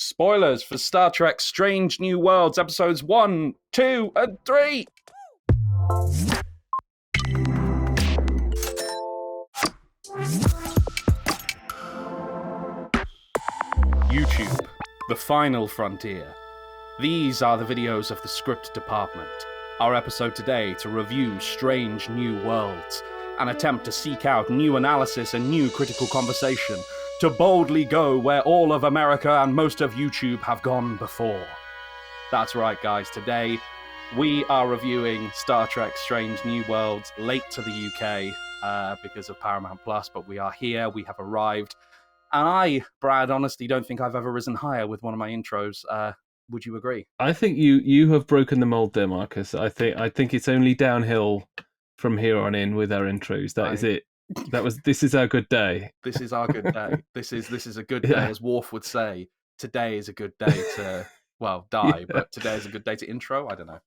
Spoilers for Star Trek Strange New Worlds, episodes 1, 2, and 3. YouTube, the final frontier. These are the videos of the script department. Our episode today to review Strange New Worlds, an attempt to seek out new analysis and new critical conversation, to boldly go where all of America and most of YouTube have gone before. That's right, guys. Today, we are reviewing Star Trek Strange New Worlds, late to the UK because of Paramount Plus, but we are here, we have arrived. And I, Brad, honestly don't think I've ever risen higher with one of my intros. Would you agree? I think you have broken the mold there, Marcus. I think it's only downhill from here on in with our intros. That is it. This is our good day. This is our good day. This is a good day, as Worf would say. Today is a good day to die, but today is a good day to intro. I don't know.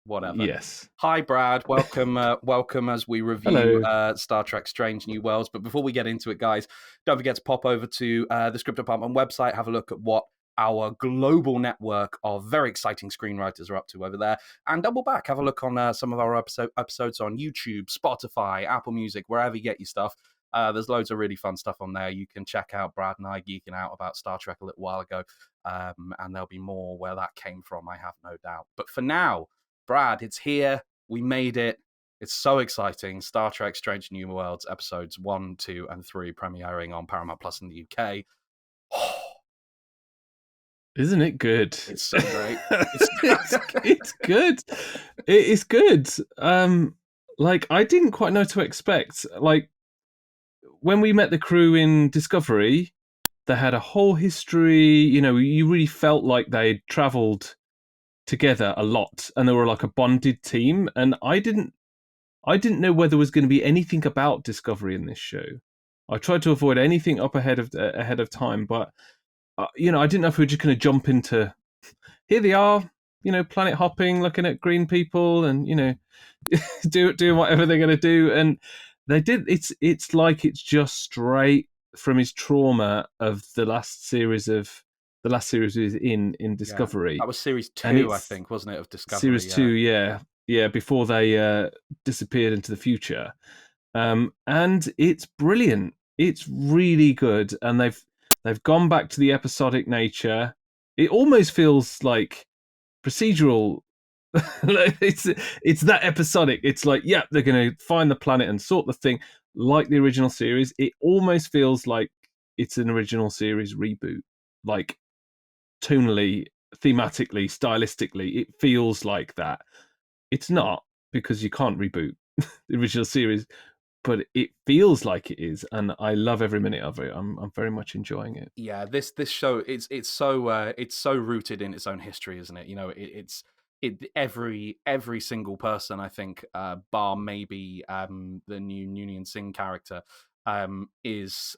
Whatever. Yes. Hi, Brad. Welcome, welcome as we review Star Trek Strange New Worlds. But before we get into it, guys, don't forget to pop over to the Script Department website, have a look at what our global network of very exciting screenwriters are up to over there, and double back, have a look on some of our episodes on YouTube, Spotify, Apple Music, wherever you get your stuff. There's loads of really fun stuff on there. You can check out Brad and I geeking out about Star Trek a little while ago, and there'll be more where that came from, I have no doubt. But for now, Brad, it's here. We made it. It's so exciting. Star Trek Strange New Worlds episodes 1, 2, and 3 premiering on Paramount Plus in the UK. Isn't it good? It's so great. It's good. It is good. Like, I didn't quite know to expect. Like, when we met the crew in Discovery, they had a whole history. You know, you really felt like they'd travelled together a lot, and they were like a bonded team. And I didn't know whether there was going to be anything about Discovery in this show. I tried to avoid anything up ahead of time, but I didn't know if we were just going to jump into, here they are, planet hopping, looking at green people, and doing whatever they're going to do. And they did. It's like it's just straight from his trauma of the last series was in Discovery. Yeah, that was series 2, I think, wasn't it, of Discovery? Series 2, yeah, before they disappeared into the future. And it's brilliant. It's really good, and they've gone back to the episodic nature. It almost feels like procedural. It's that episodic. It's like, yeah, they're going to find the planet and sort the thing, like the original series. It almost feels like it's an original series reboot, like tonally, thematically, stylistically. It feels like that. It's not, because you can't reboot the original series, but it feels like it is, and I love every minute of it. I'm very much enjoying it. Yeah, this show, it's so rooted in its own history, isn't it? Every single person, I think, bar maybe the new Noonien Singh character, has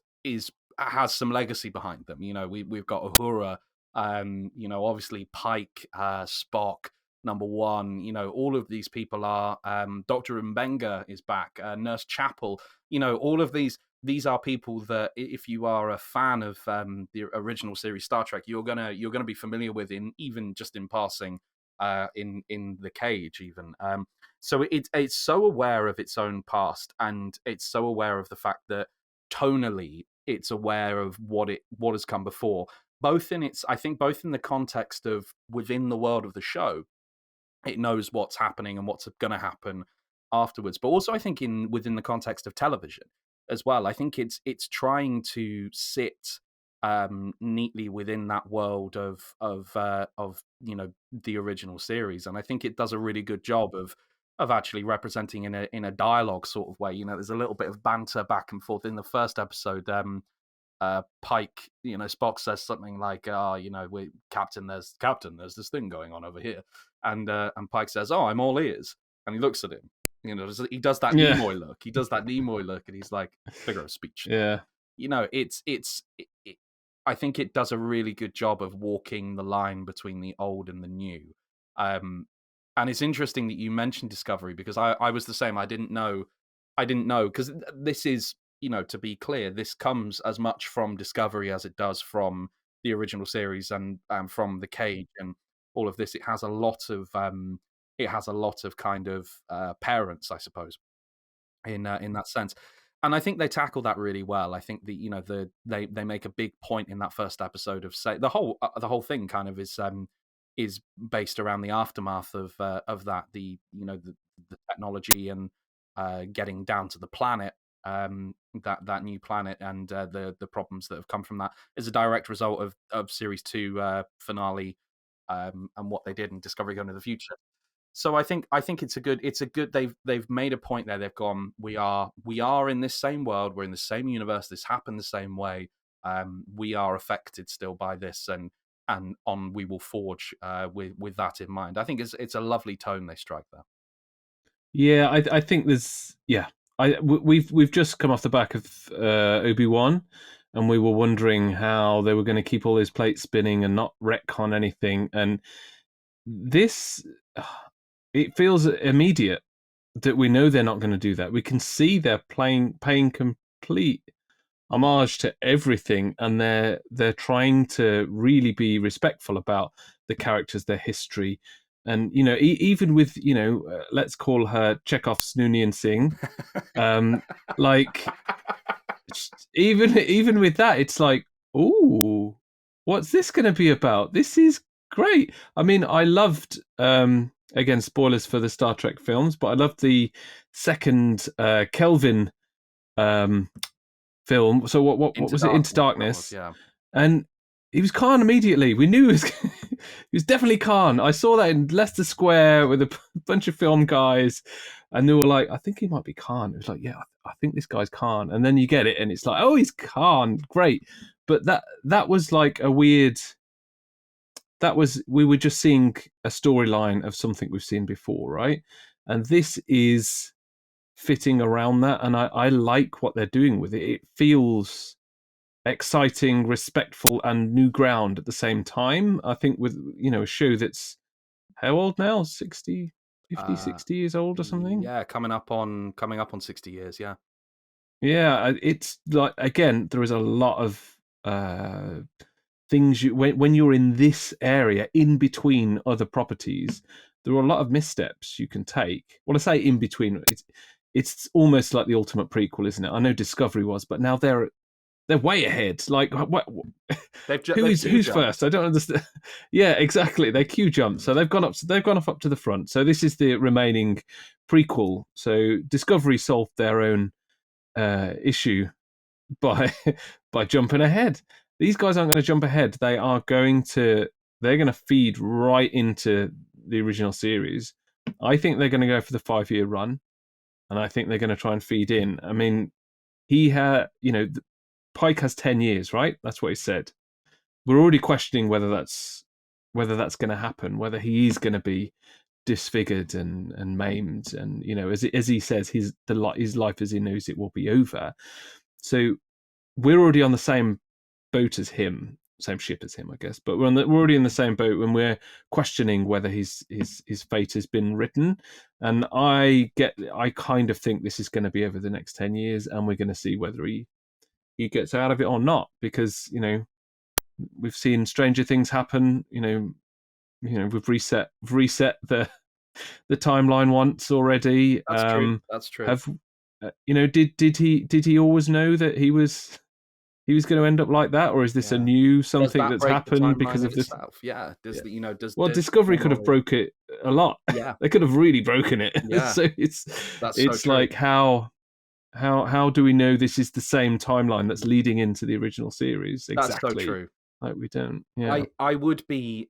some legacy behind them. We've got Uhura, obviously Pike, Spock, Number One, all of these people are, Dr. Mbenga is back, Nurse Chapel, all of these are people that, if you are a fan of the original series Star Trek, you're gonna be familiar with, even just in passing, in the cage even. So it's so aware of its own past, and it's so aware of the fact that tonally it's aware of what has come before, both in the context of within the world of the show. It knows what's happening and what's going to happen afterwards, but also I think within the context of television as well. I think it's trying to sit neatly within that world of the original series, and I think it does a really good job of actually representing in a dialogue sort of way. There's a little bit of banter back and forth in the first episode. Pike, Spock says something like, Captain, there's this thing going on over here. And Pike says, oh, I'm all ears. And he looks at him. He does that Nimoy look. He does that Nimoy look, and he's like, figure of speech. Yeah. I think it does a really good job of walking the line between the old and the new. And it's interesting that you mentioned Discovery, because I was the same. I didn't know, because this is, to be clear, this comes as much from Discovery as it does from the original series and from the cage and all of this. It has a lot of kind of parents, I suppose, in that sense. And I think they tackle that really well. I think they make a big point in that first episode of say the whole thing kind of is based around the aftermath of that, the technology and getting down to the planet, that new planet, and the problems that have come from that is a direct result of series 2 finale, and what they did in Discovery Going to the Future. So I think it's a good they've made a point there. They've gone, we are in this same world, we're in the same universe, this happened the same way. We are affected still by this, and on we will forge with that in mind. I think it's a lovely tone they strike there. Yeah, I think there's we've just come off the back of Obi-Wan, and we were wondering how they were going to keep all those plates spinning and not retcon anything. And this, it feels immediate that we know they're not going to do that. We can see they're paying complete homage to everything, and they're trying to really be respectful about the characters, their history. And even with let's call her Chekhov's Noonien Singh, like even with that, it's like, ooh, what's this going to be about? This is great. I mean, I loved again, spoilers for the Star Trek films, but I loved the second Kelvin film. So what was it? Into Darkness. Yeah. And he was Khan immediately. We knew he was definitely Khan. I saw that in Leicester Square with a bunch of film guys, and they were like, I think he might be Khan. It was like, yeah, I think this guy's Khan. And then you get it, and it's like, oh, he's Khan. Great. But that was like a weird... we were just seeing a storyline of something we've seen before, right? And this is fitting around that, and I like what they're doing with it. It feels exciting, respectful, and new ground at the same time. I think with a show that's how old now, 60 years old or something. Yeah, coming up on 60 years. Yeah, it's like, again, there is a lot of things when you're in this area in between other properties, there are a lot of missteps you can take. Well, I say in between, it's almost like the ultimate prequel, isn't it? I know Discovery was, but now they're way ahead. Like, what? Who's first? I don't understand. Yeah, exactly. They queue jump, so they've gone off up to the front. So this is the remaining prequel. So Discovery solved their own issue by jumping ahead. These guys aren't going to jump ahead. They're going to feed right into the original series. I think they're going to go for the 5-year run, and I think they're going to try and feed in. I mean, Pike has 10 years, right? That's what he said. We're already questioning whether that's going to happen, whether he is going to be disfigured and maimed, and as he says, his life as he knows it will be over. So we're already on the same boat as him, same ship as him, I guess. But we're already in the same boat when we're questioning whether his fate has been written. And I kind of think this is going to be over the next 10 years, and we're going to see whether he gets out of it or not, because we've seen stranger things happen. We've reset the timeline once already. That's true. Did he always know that he was going to end up like that, or is this a new something that's happened because of this? Yeah. Discovery could have broke it a lot. Yeah. They could have really broken it. Yeah. So it's so like how do we know this is the same timeline that's leading into the original series? Exactly. That's so true. Like, we don't. Yeah. I would be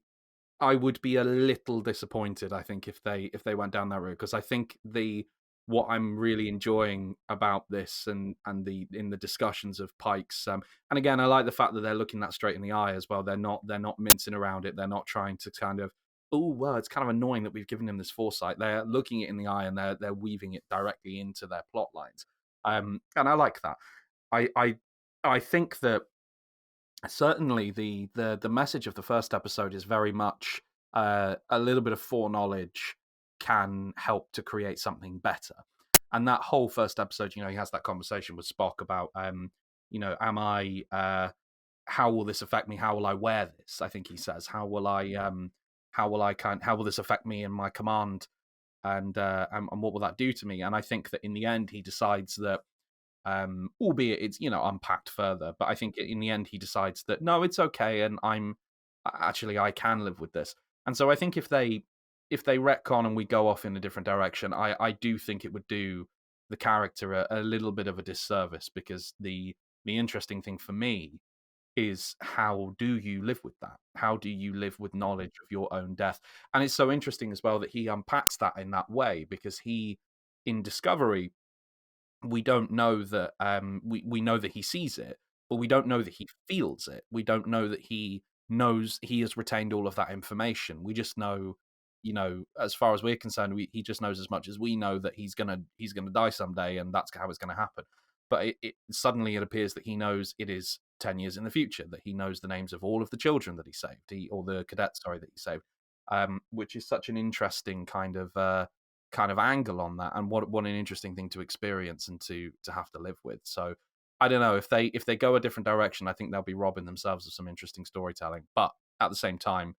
a little disappointed, I think, if they went down that route, because I think what I'm really enjoying about this and in the discussions of Pike's, and again, I like the fact that they're looking that straight in the eye as well. They're not mincing around it. They're not trying to kind of, oh, well, it's kind of annoying that we've given him this foresight. They're looking it in the eye, and they're weaving it directly into their plot lines. And I like that. I think that certainly the message of the first episode is very much a little bit of foreknowledge can help to create something better. And that whole first episode, he has that conversation with Spock about, am I how will this affect me? How will I wear this? I think he says, how will this affect me and my command, and what will that do to me? And I think that in the end he decides that, albeit it's unpacked further, but I think in the end he decides that no, it's okay, and I can live with this. And so I think if they retcon and we go off in a different direction, I do think it would do the character a little bit of a disservice, because the interesting thing for me is, how do you live with that? How do you live with knowledge of your own death? And it's so interesting as well that he unpacks that in that way, because in Discovery, we don't know that we know that he sees it, but we don't know that he feels it. We don't know that he knows he has retained all of that information. We just know, as far as we're concerned, he just knows as much as we know, that he's gonna die someday, and that's how it's gonna happen. But suddenly it appears that he knows it is 10 years in the future, that he knows the names of all of the children that he saved, or the cadets, sorry, that he saved, which is such an interesting kind of angle on that, and what an interesting thing to experience and to have to live with. So I don't know, if they go a different direction, I think they'll be robbing themselves of some interesting storytelling. But at the same time,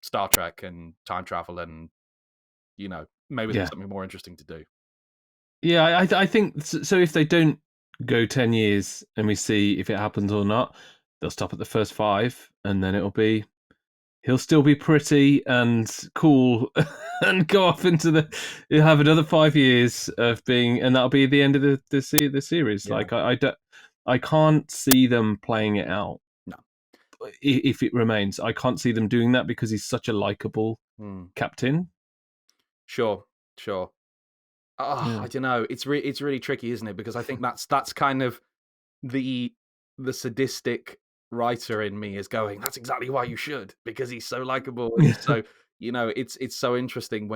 Star Trek and time travel, and maybe there's something more interesting to do. Yeah, I think so. If they don't go 10 years and we see if it happens or not, they'll stop at the first 5, and then he'll still be pretty and cool and go off into he'll have another 5 years of being, and that'll be the end of the series. Yeah. Like I can't see them playing it out. No. If it remains, I can't see them doing that, because he's such a likable captain. Sure. I don't know. It's really tricky, isn't it? Because I think that's kind of the sadistic writer in me is going, that's exactly why you should, because he's so likable. So it's so interesting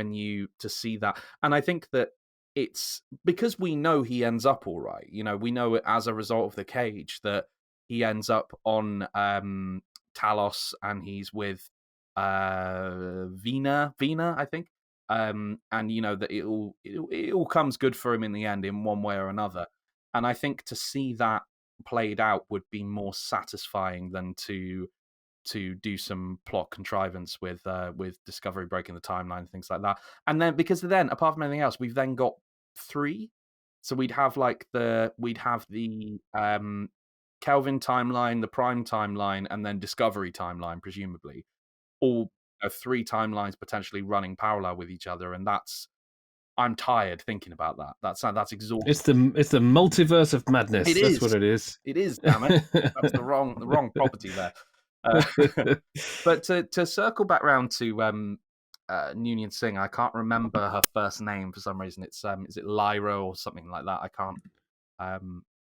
to see that. And I think that it's because we know he ends up all right. We know it as a result of the cage, that he ends up on Talos, and he's with Vina, I think. And that it all comes good for him in the end, in one way or another. And I think to see that played out would be more satisfying than to do some plot contrivance with Discovery breaking the timeline and things like that. And then, because then, apart from anything else, we've then got 3. So we'd have the Kelvin timeline, the Prime timeline, and then Discovery timeline, presumably, all 3 timelines potentially running parallel with each other. And I'm tired thinking about that. That's exhausting. It's the multiverse of madness. That's what it is. It is, damn it. That's the wrong property there. But to circle back round to Noonien Singh, I can't remember her first name for some reason. It's is it Lyra or something like that? I can't.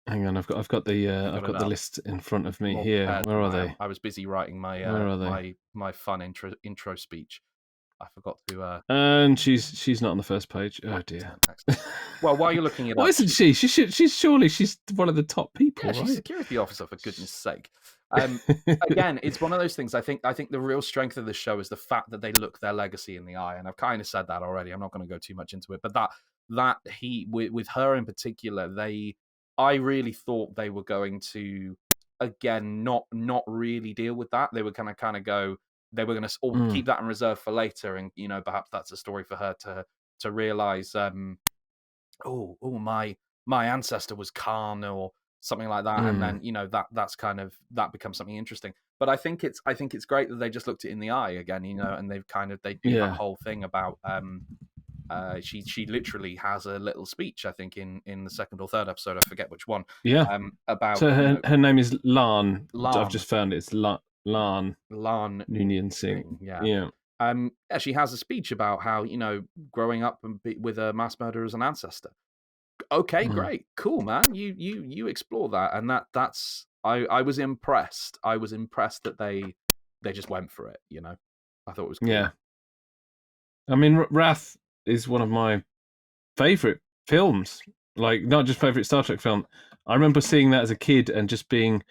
Hang on, I've got the list in front of me here. Where are they? I was busy writing my my fun intro speech. I forgot to. And she's not on the first page. Oh dear. Well, while you're looking at why isn't she? She's one of the top people. Yeah, she's right? Security officer, for goodness sake. Again, it's one of those things. I think the real strength of the show is the fact that they look their legacy in the eye, and I've kind of said that already. I'm not going to go too much into it, but that with her in particular, I really thought they were going to, again, not really deal with that. They were going to kind of go. They were going to keep that in reserve for later, and perhaps that's a story for her to realize. My ancestor was Khan or something like that, and then that's kind of that becomes something interesting. But I think it's great that they just looked it in the eye again, and they do that whole thing about she literally has a little speech, I think, in the second or third episode, I forget which one. Yeah. About so her name is La'an. I've just found it. It's La'an Noonien Singh. Yeah. She has a speech about how growing up with a mass murderer as an ancestor. Okay, great, cool, man. You explore that, and that's I was impressed. I was impressed that they just went for it. I thought it was cool. Yeah. I mean, Wrath is one of my favorite films. Like, not just favorite Star Trek film. I remember seeing that as a kid and just being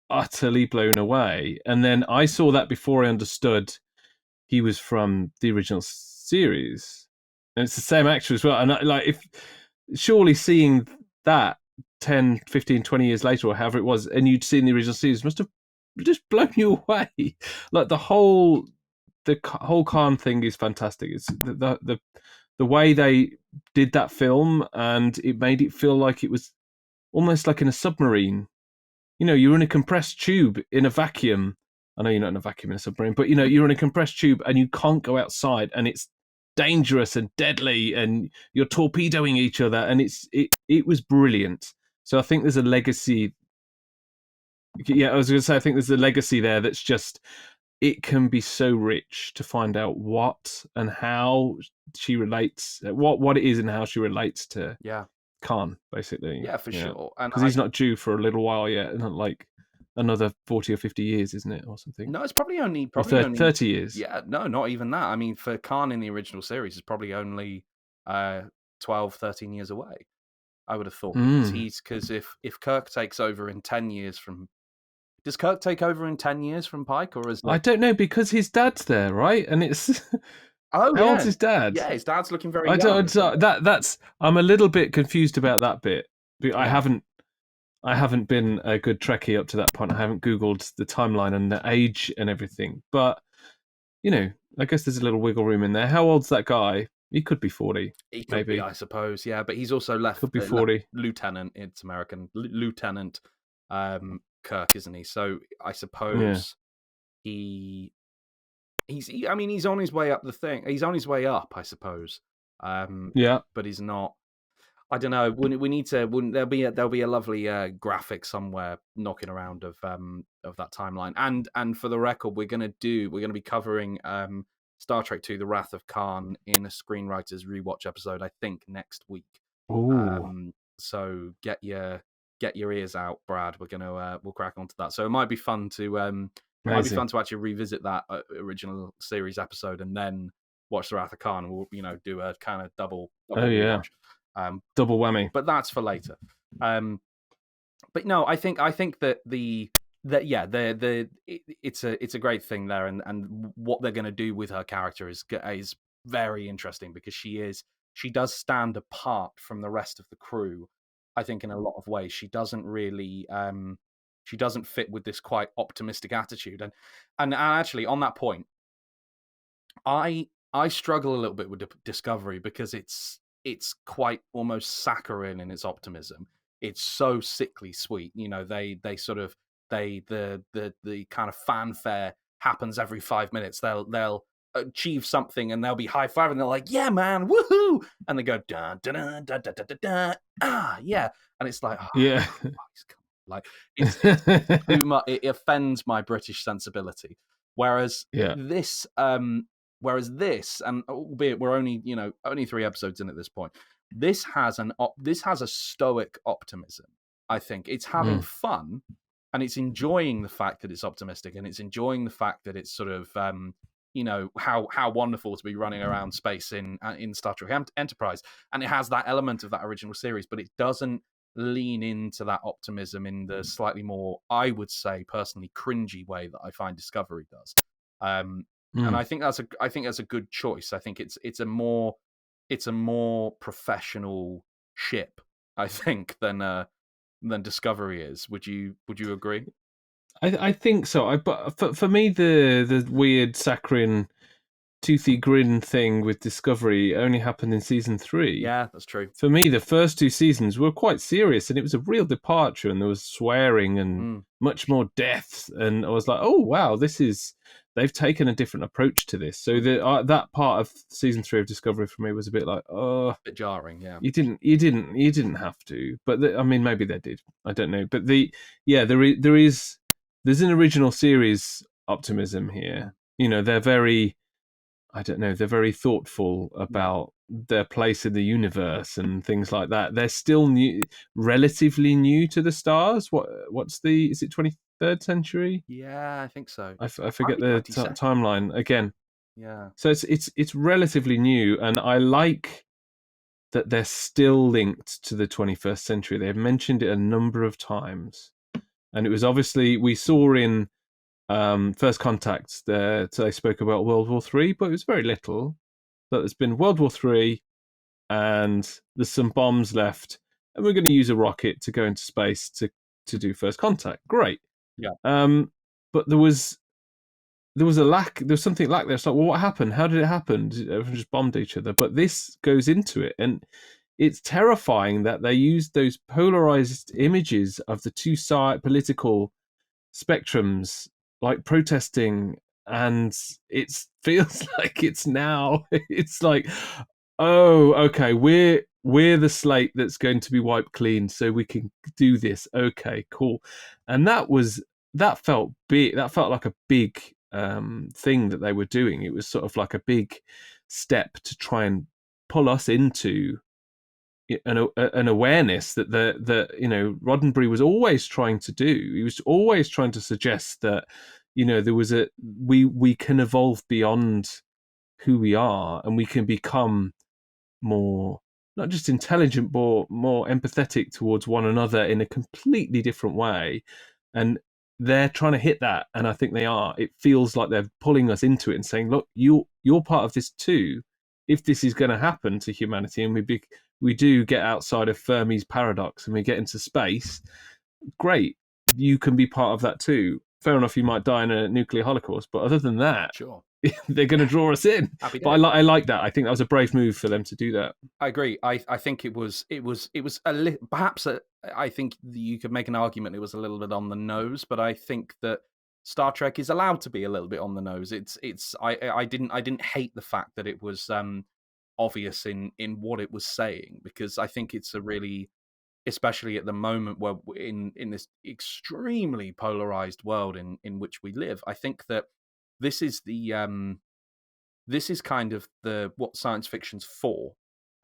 utterly blown away. And then I saw that before I understood he was from the original series, and it's the same actor as well. And surely seeing that 10, 15, 20 years later, or however it was, and you'd seen the original series, must have just blown you away. Like the whole Khan thing is fantastic. It's the way they did that film, and it made it feel like it was almost like in a submarine. You know, you're in a compressed tube in a vacuum. I know you're not in a vacuum in a submarine, but you know, you're in a compressed tube and you can't go outside, and it's dangerous and deadly, and you're torpedoing each other, and it was brilliant. So I think there's a legacy. Yeah, I was going to say I think there's a legacy there that's just, it can be so rich to find out what and how she relates, what it is and how she relates to Yeah, Khan, basically. yeah, for sure. And Because he's not due for a little while yet, not like another 40 or 50 years, isn't it, or something? no, it's probably only Or 30 years. Yeah, no, not even that. I mean, for Khan in the original series, it's probably only 12, 13 years away. I would have thought, because if Kirk takes over in 10 years from, does Kirk take over in 10 years from Pike, or is it... I don't know, because his dad's there, right? And it's Oh, how yeah. old's his dad? Yeah, his dad's looking very I young. don't. That's. I'm a little bit confused about that bit. I haven't been a good Trekkie up to that point. I haven't Googled the timeline and the age and everything. But you know, I guess there's a little wiggle room in there. How old's that guy? He could be 40. He could maybe. be, I suppose. Yeah, but he's also left. Could be 40. Lieutenant. It's American. Lieutenant Kirk, isn't he? So I suppose he's on his way up the thing. He's on his way up, I suppose. Yeah. But he's not. I don't know. We need to. There'll be a lovely graphic somewhere knocking around of that timeline. And for the record, we're gonna be covering Star Trek II: The Wrath of Khan in a Screenwriters Rewatch episode, I think, next week. So get your ears out, Brad. We're gonna we'll crack onto that. So it might be fun to to actually revisit that original series episode and then watch The Wrath of Khan. And we'll do a kind of double yeah. Double whammy. But that's for later. But no, I think that it's a great thing there, and what they're going to do with her character is very interesting, because she does stand apart from the rest of the crew. I think in a lot of ways she doesn't really she doesn't fit with this quite optimistic attitude, and actually on that point, I struggle a little bit with Discovery, because it's quite almost saccharine in its optimism. It's so sickly sweet. You know, the kind of fanfare happens every 5 minutes. They'll achieve something and they'll be high fiving. They're like, "Yeah, man, woohoo!" And they go da da da da da da da. Yeah, and it's like, yeah, like it's too much. It offends my British sensibility. Whereas this, and albeit we're only 3 episodes in at this point, this has a stoic optimism. I think it's having fun, and it's enjoying the fact that it's optimistic, and it's enjoying the fact that it's sort of how wonderful to be running around space in Star Trek Enterprise, and it has that element of that original series, but it doesn't lean into that optimism in the slightly more, I would say personally, cringy way that I find Discovery does. And I think that's a good choice. I think it's a more professional ship, I think, than Discovery is. Would you agree? I think so. But for me, the weird saccharine, toothy grin thing with Discovery only happened in season 3. Yeah, that's true. For me, the first 2 seasons were quite serious, and it was a real departure, and there was swearing and much more death, and I was like, oh wow, they've taken a different approach to this. So that part of season 3 of Discovery for me was a bit like, oh, a bit jarring. Yeah, you didn't have to, but I mean, maybe they did. I don't know, but there's an original series optimism here. You know, they're very thoughtful about their place in the universe and things like that. They're still relatively new to the stars. Is it 23rd century? Yeah, I think so. I forget the timeline again. Yeah. So it's relatively new, and I like that they're still linked to the 21st century. They've mentioned it a number of times, and it was obviously, we saw in First Contact there, so they spoke about World War III, but it was very little. But there's been World War III, and there's some bombs left, and we're going to use a rocket to go into space to do First Contact. Great. Yeah. but there was a lack. There was something lack there. It's like, well, what happened? How did it happen? Everyone just bombed each other. But this goes into it, and it's terrifying that they used those polarized images of the two side political spectrums, like protesting, and it feels like it's now. It's like, oh, okay, we're the slate that's going to be wiped clean, so we can do this. Okay, cool. And that felt big. That felt like a big thing that they were doing. It was sort of like a big step to try and pull us into an awareness that Roddenberry was always trying to do. He was always trying to suggest that there was we can evolve beyond who we are, and we can become more, not just intelligent, but more empathetic towards one another in a completely different way. And they're trying to hit that, and I think they are. It feels like they're pulling us into it and saying, look, you're part of this too. If this is going to happen to humanity, and we do get outside of Fermi's paradox and we get into space, great, you can be part of that too. Fair enough, you might die in a nuclear holocaust, but other than that, sure, they're going to draw us in. Happy But I like that. I think that was a brave move for them to do that. I agree. I think it was perhaps I think you could make an argument it was a little bit on the nose, but I think that Star Trek is allowed to be a little bit on the nose. I didn't hate the fact that it was obvious in what it was saying, because I think it's a really, especially at the moment where in this extremely polarized world in which we live, I think that this is this is kind of what science fiction's for,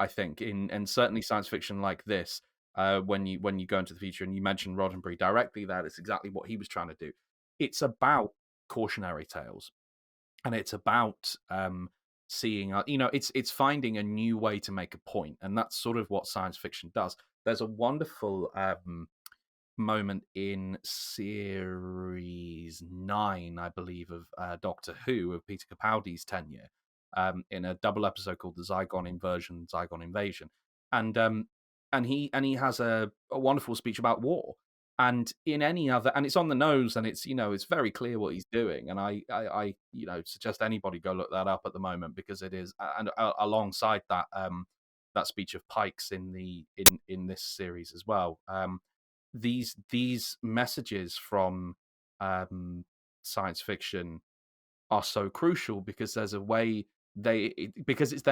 I think, and certainly science fiction like this, when you go into the future, and you mentioned Roddenberry directly there, that's exactly what he was trying to do. It's about cautionary tales, and it's about seeing, it's finding a new way to make a point, and that's sort of what science fiction does. There's a wonderful moment in series 9, I believe, of Doctor Who, of Peter Capaldi's tenure, in a double episode called the Zygon Inversion, Zygon Invasion, and he has a wonderful speech about war. And in any other, and it's on the nose, and it's it's very clear what he's doing, and I suggest anybody go look that up at the moment, because it is, and alongside that that speech of Pike's in this series as well. These messages from science fiction are so crucial, because there's a way they're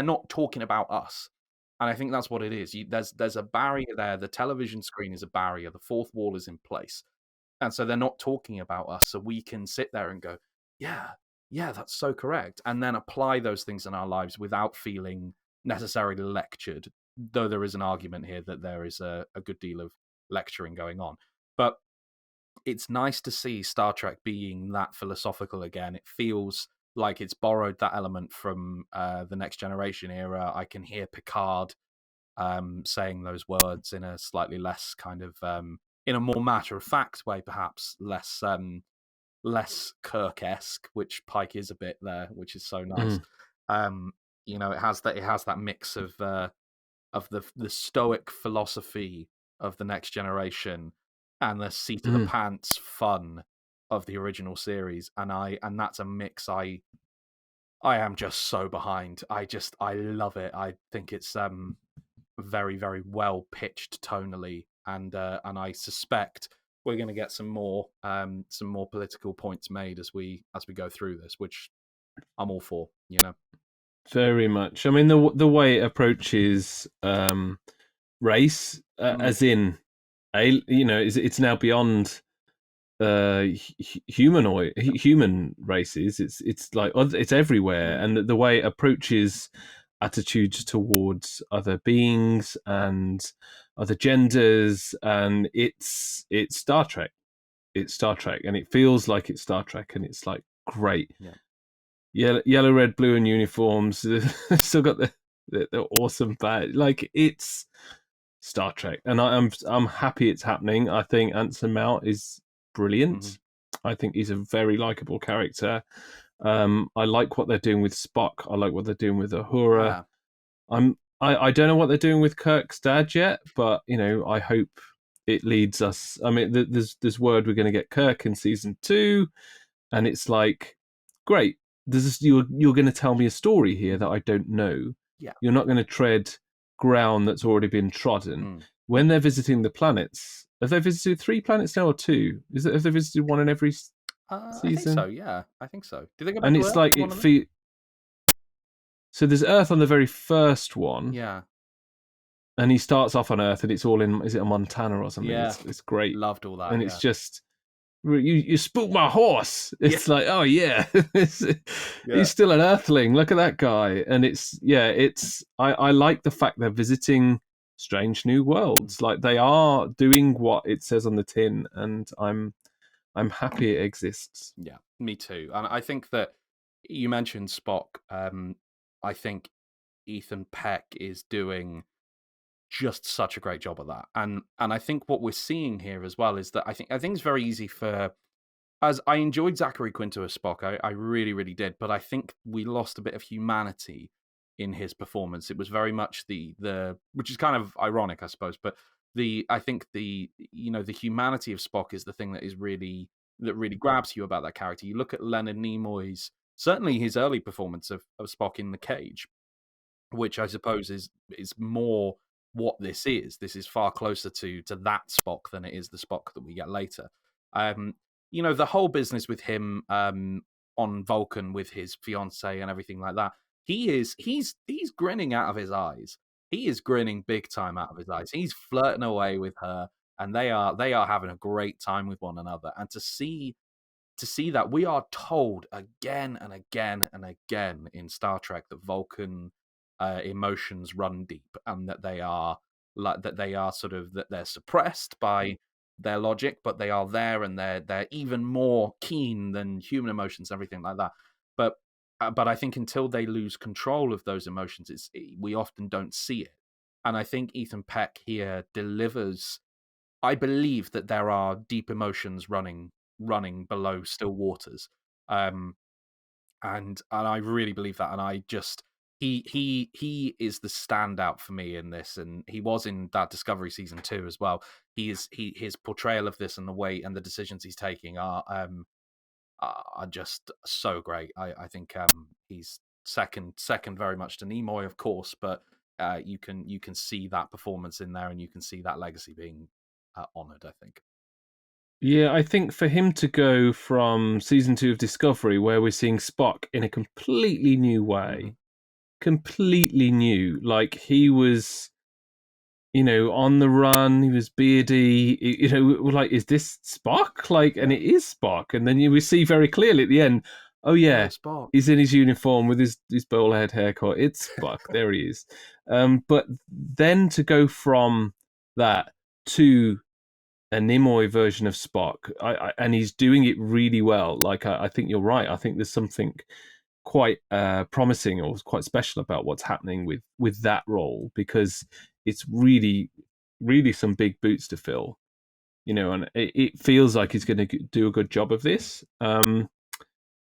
not talking about us, and I think that's what it is. There's a barrier there. The television screen is a barrier. The fourth wall is in place, and so they're not talking about us. So we can sit there and go, yeah, that's so correct, and then apply those things in our lives without feeling necessarily lectured. Though there is an argument here that there is a good deal of lecturing going on, but it's nice to see Star Trek being that philosophical again. It feels like it's borrowed that element from the Next Generation era. I can hear Picard saying those words in a slightly less kind of in a more matter-of-fact way, perhaps less Kirk-esque, which Pike is a bit there, which is so nice. It has that mix of the stoic philosophy of the Next Generation and the seat of the pants fun of the original series, and that's a mix I am just so behind. I love it. I think it's very, very well pitched tonally, and I suspect we're going to get some more political points made as we go through this, which I'm all for. Very much. I mean, the way it approaches race, as in, it's now beyond human races. It's like it's everywhere, and the way it approaches attitudes towards other beings and other genders, and it's Star Trek. It's Star Trek, and it feels like it's Star Trek, and it's like great. Yellow, red, blue, and uniforms. Still got the awesome badge. Like, it's Star Trek, and I'm happy it's happening. I think Anson Mount is brilliant. I think he's a very likable character. I like what they're doing with Spock. I like what they're doing with Uhura. I don't know what they're doing with Kirk's dad yet, but I hope it leads us. I mean, there's word we're going to get Kirk in season 2. and it's like, great. You're going to tell me a story here that I don't know. Yeah. You're not going to tread ground that's already been trodden. Mm. When they're visiting the planets, have they visited 3 planets now or 2? Have they visited one in every season? I think so. Yeah, I think so. Did they go back And to it's Earth like for one of them? so there's Earth on the very first one. Yeah. And he starts off on Earth, and it's all in. Is it a Montana or something? Yeah. It's great. Loved all that. And yeah. it's just you spooked my horse. It's like, oh yeah, he's still an Earthling. Look at that guy. And I like the fact they're visiting strange new worlds. Like they are doing what it says on the tin, and I'm happy it exists. Yeah, me too. And I think that you mentioned Spock. I think Ethan Peck is doing just such a great job of that. And I think what we're seeing here as well is that I think it's very easy for, as I enjoyed Zachary Quinto as Spock, I really, really did, but I think we lost a bit of humanity in his performance. It was very much the which is kind of ironic, I suppose, but I think the humanity of Spock is the thing that really grabs you about that character. You look at Leonard Nimoy's, certainly his early performance of Spock in The Cage, which I suppose is more what this is. This is far closer to that Spock than it is the Spock that we get later. The whole business with him on Vulcan with his fiancée and everything like that. He's grinning out of his eyes. He is grinning big time out of his eyes. He's flirting away with her, and they are having a great time with one another. And to see that, we are told again and again and again in Star Trek that Vulcan emotions run deep, and that they are they're suppressed by their logic, but they are there, and they're even more keen than human emotions and everything like that. But I think until they lose control of those emotions, we often don't see it. And I think Ethan Peck here delivers. I believe that there are deep emotions running below still waters, and I really believe that. And I just he is the standout for me in this, and he was in that Discovery season 2 as well. His portrayal of this and the way and the decisions he's taking are just so great. I think he's second very much to Nimoy, of course, but you can see that performance in there, and you can see that legacy being honored, I think. Yeah, I think for him to go from season 2 of Discovery, where we're seeing Spock in a completely new way, completely new, like he was, on the run, he was beardy, like, is this Spock? Like, and it is Spock. And then we see very clearly at the end, oh yeah, Spock. He's in his uniform with his bowl head haircut. It's Spock. There he is. But then to go from that to a Nimoy version of Spock, and he's doing it really well. Like, I think you're right. I think there's something quite promising or quite special about what's happening with that role, because it's really, really some big boots to fill, and it feels like he's going to do a good job of this. But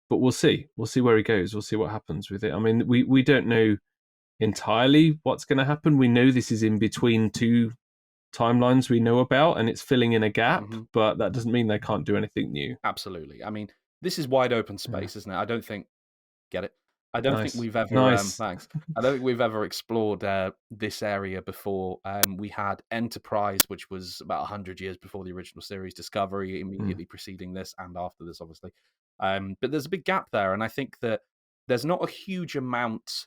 we'll see. We'll see where he goes. We'll see what happens with it. I mean, we don't know entirely what's going to happen. We know this is in between 2 timelines we know about, and it's filling in a gap, but that doesn't mean they can't do anything new. Absolutely. I mean, this is wide open space, isn't it? I don't think think we've ever thanks. I don't think we've ever explored this area before. We had Enterprise, which was about 100 years before the original series, Discovery immediately preceding this, and after this, obviously. But there's a big gap there, and I think that there's not a huge amount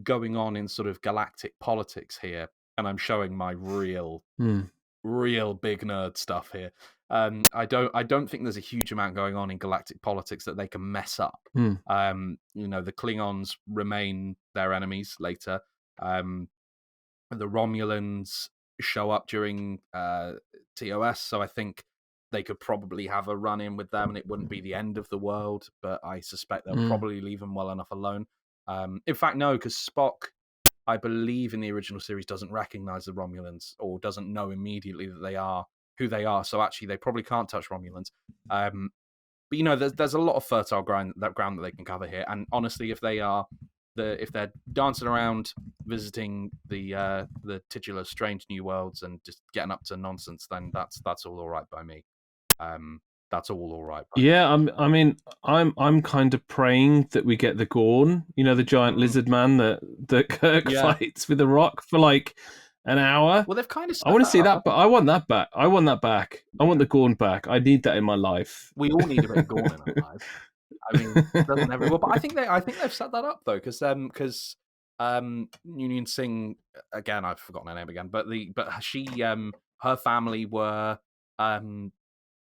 going on in sort of galactic politics here, and I'm showing my real big nerd stuff here. I don't think there's a huge amount going on in galactic politics that they can mess up. The Klingons remain their enemies later. The Romulans show up during TOS, so I think they could probably have a run-in with them, and it wouldn't be the end of the world, but I suspect they'll probably leave them well enough alone. In fact, no, because Spock, I believe in the original series, doesn't recognize the Romulans, or doesn't know immediately that they are who they are. So actually, they probably can't touch Romulans. But there's a lot of fertile ground that they can cover here. And honestly, if they're dancing around visiting the titular strange new worlds and just getting up to nonsense, then that's all right by me. that's all right. Yeah, I mean, I'm kind of praying that we get the Gorn, the giant Mm. lizard man that Kirk Yeah. fights with a rock for like an hour. Well, they've kind of I set want to that see up, that, but haven't I want that back. I want that back. I they? want Yeah. the Gorn back. I need that in my life. We all need a bit of Gorn in our lives. I mean, doesn't everyone? But I think they've set that up though, because Union Singh, again, I've forgotten her name again, but she her family were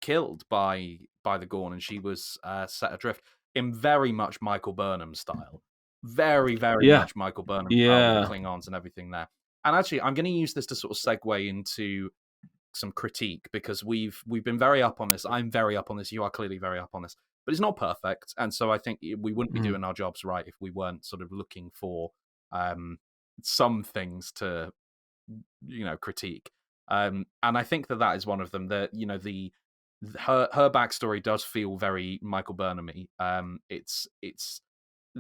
killed by the Gorn, and she was set adrift in very much Michael Burnham style, very Yeah, much Michael Burnham style with the yeah. Klingons and everything there. And actually, I'm going to use this to sort of segue into some critique, because we've been very up on this. I'm very up on this. You are clearly very up on this, but it's not perfect. And so I think we wouldn't be doing our jobs right if we weren't sort of looking for some things to critique. And I think that is one of them. That her backstory does feel very Michael Burnham-y. It's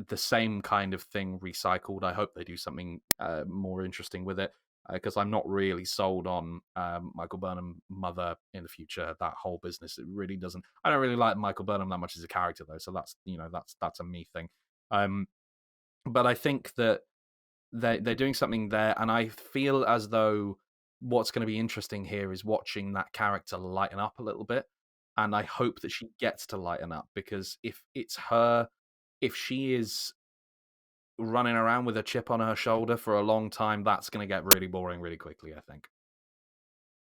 the same kind of thing recycled. I hope they do something more interesting with it, because I'm not really sold on Michael Burnham mother in the future. That whole business, it really doesn't. I don't really like Michael Burnham that much as a character though, so that's a me thing. But I think that they're doing something there, and I feel as though what's going to be interesting here is watching that character lighten up a little bit, and I hope that she gets to lighten up, because if she is running around with a chip on her shoulder for a long time, that's going to get really boring really quickly, I think.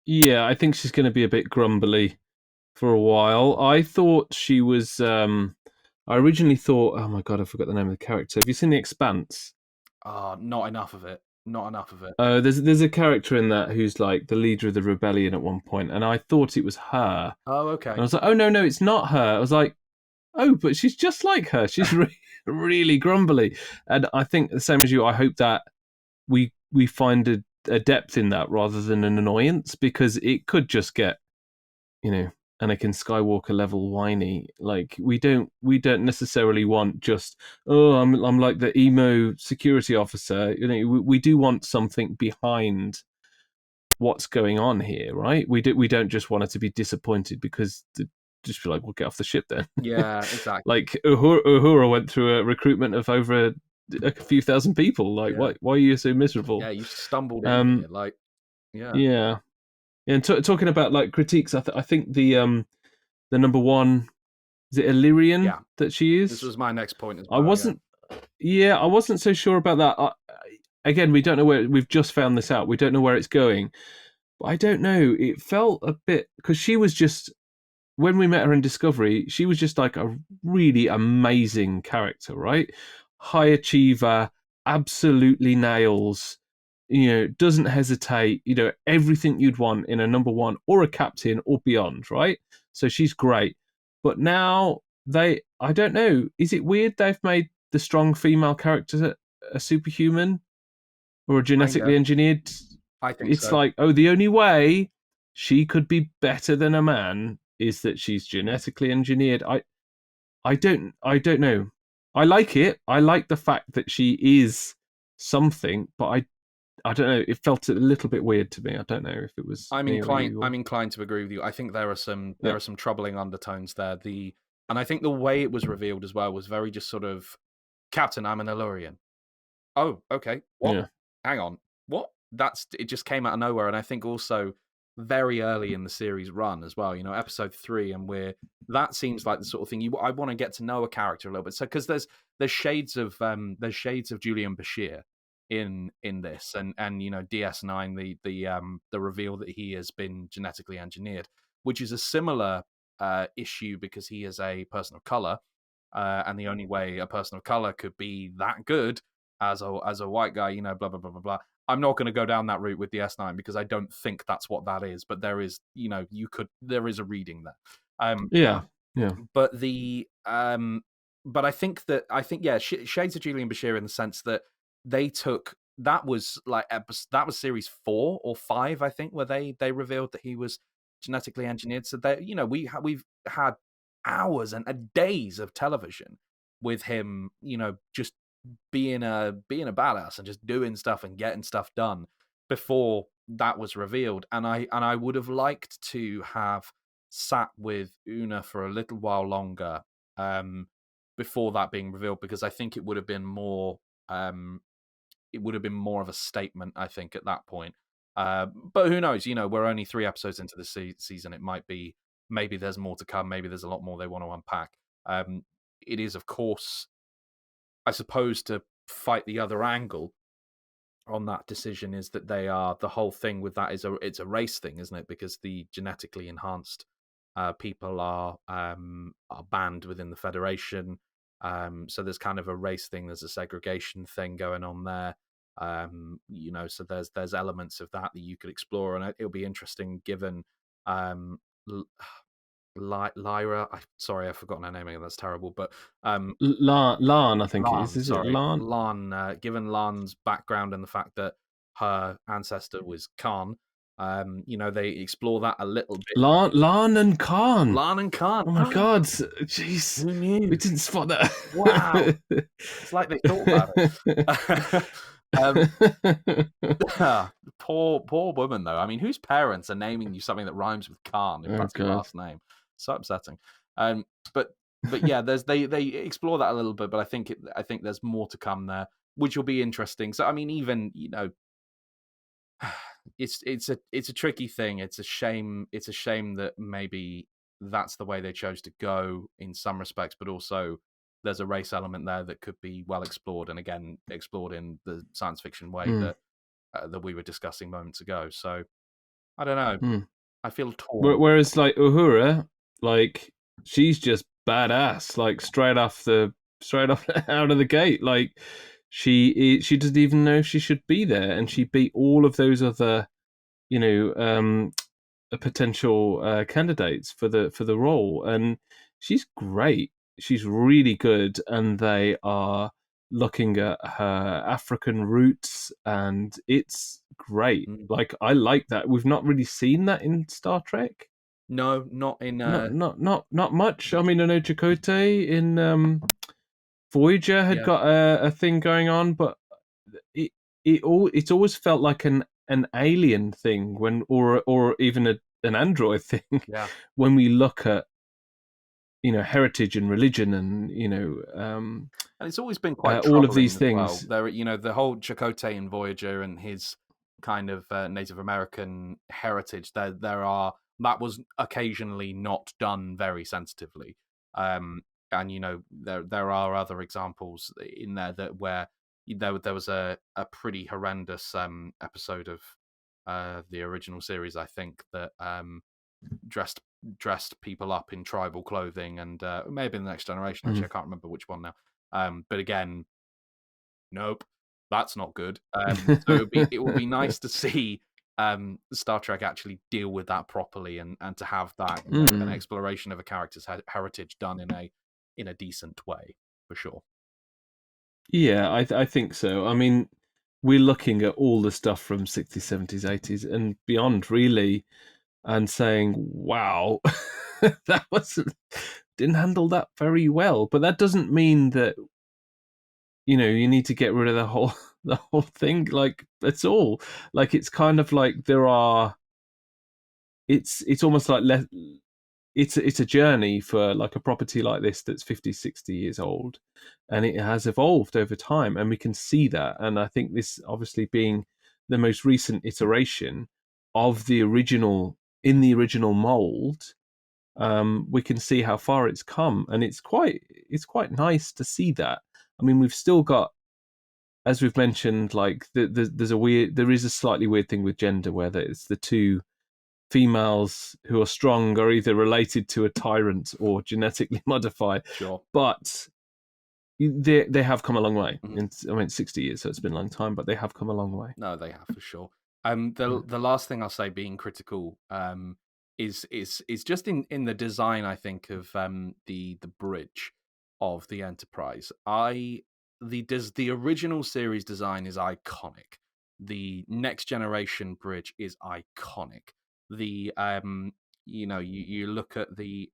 Yeah, I think she's going to be a bit grumbly for a while. I thought she was. I originally thought, oh my god, I forgot the name of the character. Have you seen The Expanse? Not enough of it. Not enough of it. There's a character in that who's like the leader of the rebellion at one point, and I thought it was her. Oh, okay. And I was like, oh no, it's not her. I was like, oh, but she's just like her. She's really grumbly, and I think the same as you. I hope that we find a depth in that rather than an annoyance, because it could just get, Anakin Skywalker level whiny. Like we don't necessarily want just, oh, I'm like the emo security officer. We do want something behind what's going on here, right? We don't just want her to be disappointed because just be like, well, get off the ship then. Yeah, exactly. Like Uhura went through a recruitment of over a few thousand people. Like, why are you so miserable? Yeah, you stumbled in here, like, yeah. Yeah. And talking about like critiques, I think the number one, is it Illyrian that she is? This was my next point as well. I wasn't so sure about that. Again, we don't know where. We've just found this out. We don't know where it's going. But I don't know. It felt a bit, because she was just, when we met her in Discovery, she was just like a really amazing character, right? High achiever, absolutely nails. Doesn't hesitate. Everything you'd want in a number one or a captain or beyond, right? So she's great. But now I don't know. Is it weird they've made the strong female character a superhuman or a genetically engineered? I think it's so. like, oh, the only way she could be better than a man is that she's genetically engineered. I don't know. I like it. I like the fact that she is something, but I don't know. It felt a little bit weird to me. I don't know if it was. I'm inclined to agree with you. I think there are some troubling undertones there. And I think the way it was revealed as well was very just sort of, Captain, I'm an Illyrian. Oh, okay. What? Yeah. Hang on. What? It just came out of nowhere. And I think also very early in the series run as well. Episode 3, and that seems like the sort of thing I want to get to know a character a little bit. So because there's shades of Julian Bashir in this, and DS9, the reveal that he has been genetically engineered, which is a similar issue because he is a person of color, and the only way a person of color could be that good as a white guy, blah blah blah blah blah. I'm not going to go down that route with DS9 because I don't think that's what that is, but there is, there is a reading there. Yeah. But but I think shades of Julian Bashir in the sense that they took, that was series 4 or 5, I think, where they revealed that he was genetically engineered. So that we've had hours and days of television with him, just being a badass and just doing stuff and getting stuff done before that was revealed. And I would have liked to have sat with Una for a little while longer before that being revealed, because I think it would have been more of a statement, I think, at that point. But who knows? We're only 3 episodes into the season. It might be, maybe there's more to come. Maybe there's a lot more they want to unpack. It is, of course, I suppose, to fight the other angle on that decision, is that the whole thing with that is it's a race thing, isn't it? Because the genetically enhanced people are banned within the Federation. So there's kind of a race thing. There's a segregation thing going on there. So there's elements of that you could explore, and it'll be interesting given Lyra. Sorry, I've forgotten her name again. That's terrible. But Lan, I think Lan, it is. Is sorry. it Lan? Lan, given Lan's background and the fact that her ancestor was Khan, they explore that a little bit. Lan and Khan. Lan and Khan. Oh my god! Jeez, who knew? We didn't spot that. Wow, it's like they thought about it. Poor woman, though. I mean, whose parents are naming you something that rhymes with Khan if that's your last name? So upsetting. But yeah, they explore that a little bit, but I think there's more to come there, which will be interesting. So I mean, even it's a tricky thing. It's a shame that maybe that's the way they chose to go in some respects, but also there's a race element there that could be well explored, and again explored in the science fiction way that we were discussing moments ago. So I don't know. I feel torn. Whereas like Uhura, like she's just badass, like straight off out of the gate. Like she doesn't even know if she should be there, and she beat all of those other, potential candidates for the role, and she's great. She's really good, and they are looking at her African roots, and it's great. Like I like that. We've not really seen that in Star Trek. No, not in not much. I mean, I know Chakotay in Voyager had got a thing going on, but it's always felt like an alien thing or even an android thing when we look at heritage and religion and and it's always been quite all of these things. Well. There, the whole Chakotay in Voyager and his kind of Native American heritage. That was occasionally not done very sensitively, and there are other examples in there where there was a pretty horrendous episode of the original series, I think, that dressed people up in tribal clothing, and maybe in the Next Generation, actually I can't remember which one now, but again, nope, that's not good. So it would be nice to see Star Trek actually deal with that properly, and to have that an exploration of a character's heritage done in a decent way, for sure. Yeah, I think so. I mean, we're looking at all the stuff from 60s, 70s, 80s and beyond, really, and saying, wow, that didn't handle that very well. But that doesn't mean that you need to get rid of the whole thing. Like, that's all. Like, it's kind of like it's almost like it's a journey for like a property like this that's 50, 60 years old, and it has evolved over time, and we can see that. And I think this obviously being the most recent iteration of the original mold, we can see how far it's come, and it's quite nice to see that. I mean, we've still got, as we've mentioned, like there is a slightly weird thing with gender where it's the two females who are strong are either related to a tyrant or genetically modified. Sure. But they have come a long way. I mean, 60 years, so it's been a long time, but they have come a long way. No, they have, for sure. The last thing I'll say, being critical, is just in the design, I think, of the bridge of the Enterprise. The original series design is iconic. The Next Generation bridge is iconic. The you look at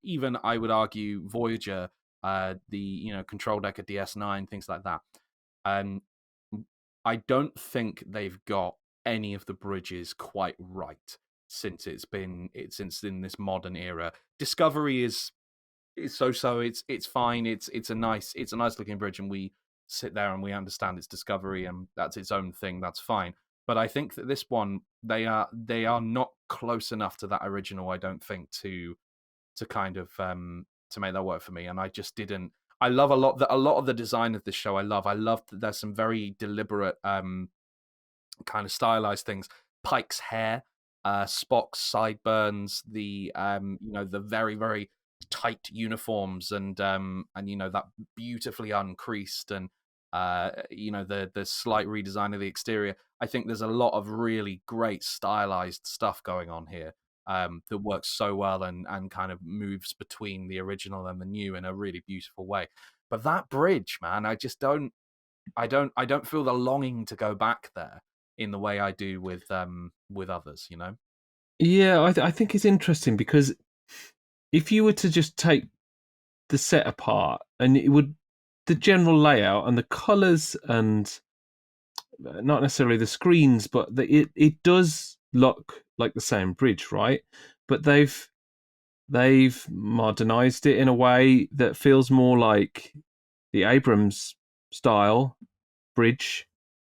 even I would argue Voyager, the Control Deck at DS9, things like that. I don't think they've got any of the bridges quite right. since since in this modern era. Discovery is so. It's fine. It's a nice looking bridge, and we sit there and we understand it's Discovery, and that's its own thing. That's fine. But I think that this one, they are not close enough to that original, I don't think, to kind of to make that work for me. And I just didn't. I love a lot of the design of this show. I love that there's some very deliberate kind of stylized things. Pike's hair, Spock's sideburns, the the very, very tight uniforms, and that beautifully uncreased, and the slight redesign of the exterior. I think there's a lot of really great stylized stuff going on here that works so well, and kind of moves between the original and the new in a really beautiful way. But that bridge, man, I just don't feel the longing to go back there in the way I do with others, Yeah, I think it's interesting because if you were to just take the set apart, and the general layout and the colours and not necessarily the screens, but it does look like the same bridge, right? But they've modernized it in a way that feels more like the Abrams style bridge,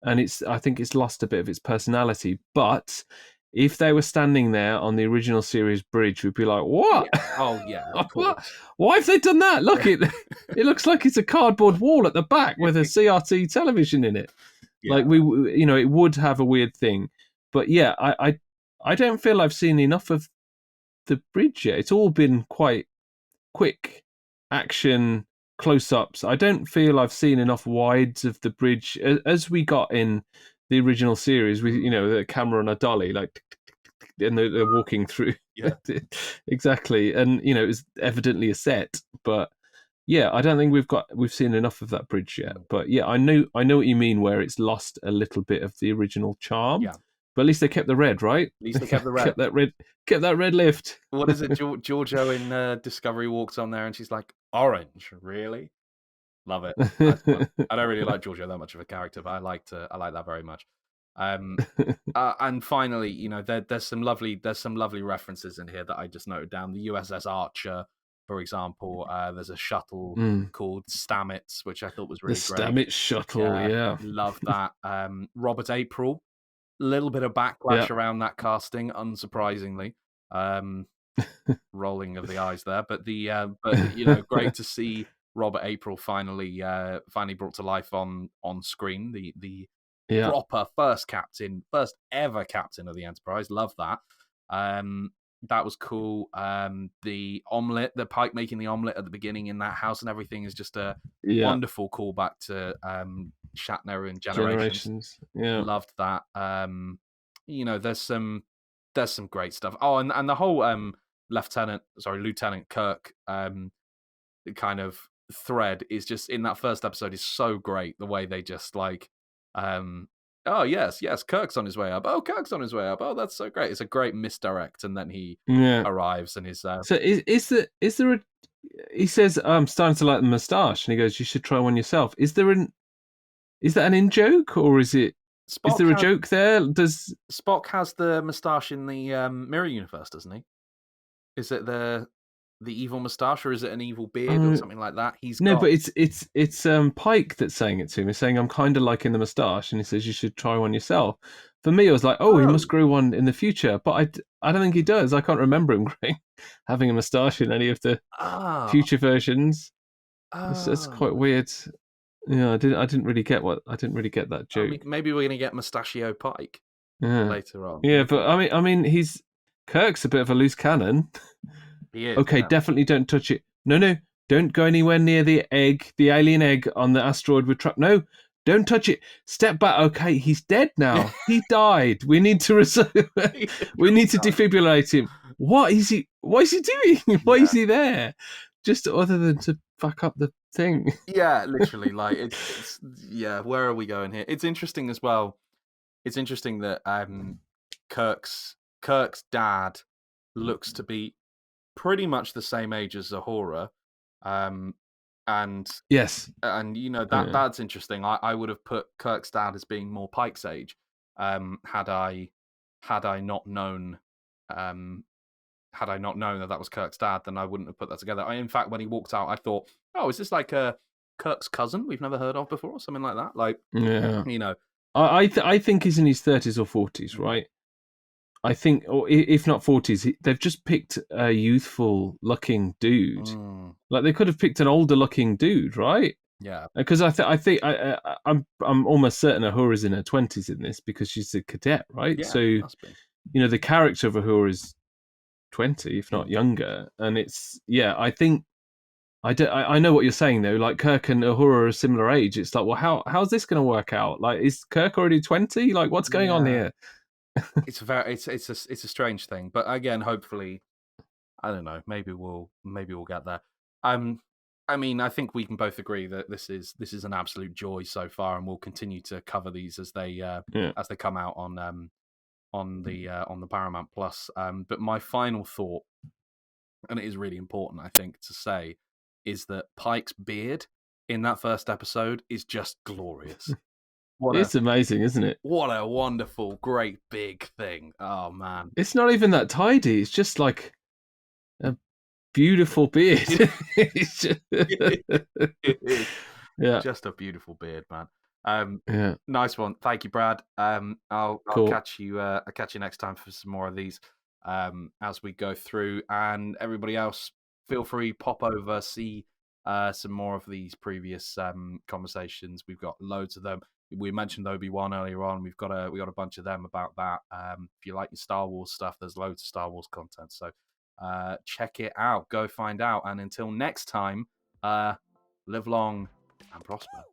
and I think it's lost a bit of its personality. But if they were standing there on the original series bridge, we'd be like, "What? Yeah. Oh yeah, of course. Why have they done that? Look, it looks like it's a cardboard wall at the back with a CRT television in it." Yeah. Like it would have a weird thing. But yeah, I don't feel I've seen enough of the bridge yet. It's all been quite quick action close-ups. I don't feel I've seen enough wides of the bridge as we got in the original series with the camera on a dolly, like, and they're walking through. Yeah. Exactly. And it was evidently a set, but yeah, I don't think we've seen enough of that bridge yet. But yeah, I know what you mean, where it's lost a little bit of the original charm. Yeah. But at least they kept the red, right? At least they kept the red. kept that red lift. What is it? Giorgio in Discovery walks on there and she's like, "Orange, really?" Love it. I don't really like Giorgio that much of a character, but I like that very much. And finally, there's some lovely references in here that I just noted down. The USS Archer, for example. There's a shuttle called Stamets, which I thought was really great. The Stamets shuttle, yeah. Love that. Robert April. A little bit of backlash around that casting, unsurprisingly. Rolling of the eyes there, but great to see Robert April finally brought to life on screen. The proper first ever captain of the Enterprise. Love that. That was cool. The Pike making the omelet at the beginning in that house and everything is just a wonderful callback to Shatner and Generations. Yeah, loved that. There's some great stuff. Oh, and the whole Lieutenant Kirk kind of thread is just in that first episode is so great. The way they just like, oh yes, Kirk's on his way up. Oh, Kirk's on his way up. Oh, that's so great. It's a great misdirect, and then he arrives and is. So is there a? He says, "I'm starting to like the moustache," and he goes, "You should try one yourself." Is that an in joke, or is it? Is there a joke there? Does Spock has the moustache in the Mirror Universe, doesn't he? Is it the evil moustache, or is it an evil beard or something like that? But it's Pike that's saying it to him. He's saying, "I'm kind of liking the moustache," and he says, "You should try one yourself." For me, I was like, "Oh, he must grow one in the future," but I don't think he does. I can't remember him having a moustache in any of the future versions. It's quite weird. Yeah, I didn't really get that joke. Maybe we're gonna get Mustachio Pike later on. Yeah, but I mean, Kirk's a bit of a loose cannon. He is. Okay, definitely don't touch it. No, don't go anywhere near the alien egg on the asteroid with truck. No, don't touch it. Step back. Okay, he's dead now. He died. We need to we need to defibrillate him. What is he doing? Why is he there? Just other than to fuck up the thing. Yeah, literally. Like it's where are we going here? It's interesting as well. It's interesting that Kirk's dad looks to be pretty much the same age as Uhura, and yes, and that's interesting. I would have put Kirk's dad as being more Pike's age, had I not known Had I not known that that was Kirk's dad, then I wouldn't have put that together. In fact, when he walked out, I thought, "Oh, is this like Kirk's cousin we've never heard of before, or something like that?" Like, Yeah. you know, I think he's in his 30s or 40s, right? I think, or if not 40s, they've just picked a youthful-looking dude. Like, they could have picked an older-looking dude, right? yeah, Because I'm almost certain Uhura's in her 20s in this because she's a cadet, right? yeah, So, must be. the character of Uhura is 20, if not younger, and it's I think I know what you're saying though. Like Kirk and Uhura are a similar age. It's like, well, how's this going to work out? Like, is Kirk already 20? Like, what's going on here? It's a strange thing, but again, hopefully, I don't know. Maybe we'll get there. I mean, I think we can both agree that this is an absolute joy so far, and we'll continue to cover these as they come out on the Paramount Plus. But my final thought, and it is really important, I think, to say, is that Pike's beard in that first episode is just glorious. It's amazing, isn't it? What a wonderful, great big thing! Oh man, it's not even that tidy. It's just like a beautiful beard. It's just... yeah, just a beautiful beard, man. Yeah, nice one. Thank you, Brad. I'll cool. catch you. I'll catch you next time for some more of these as we go through. And everybody else, feel free, pop over, see some more of these previous conversations. We've got loads of them. We mentioned Obi-Wan earlier on. We've got a bunch of them about that. If you like your Star Wars stuff, there's loads of Star Wars content. So check it out. Go find out. And until next time, live long and prosper.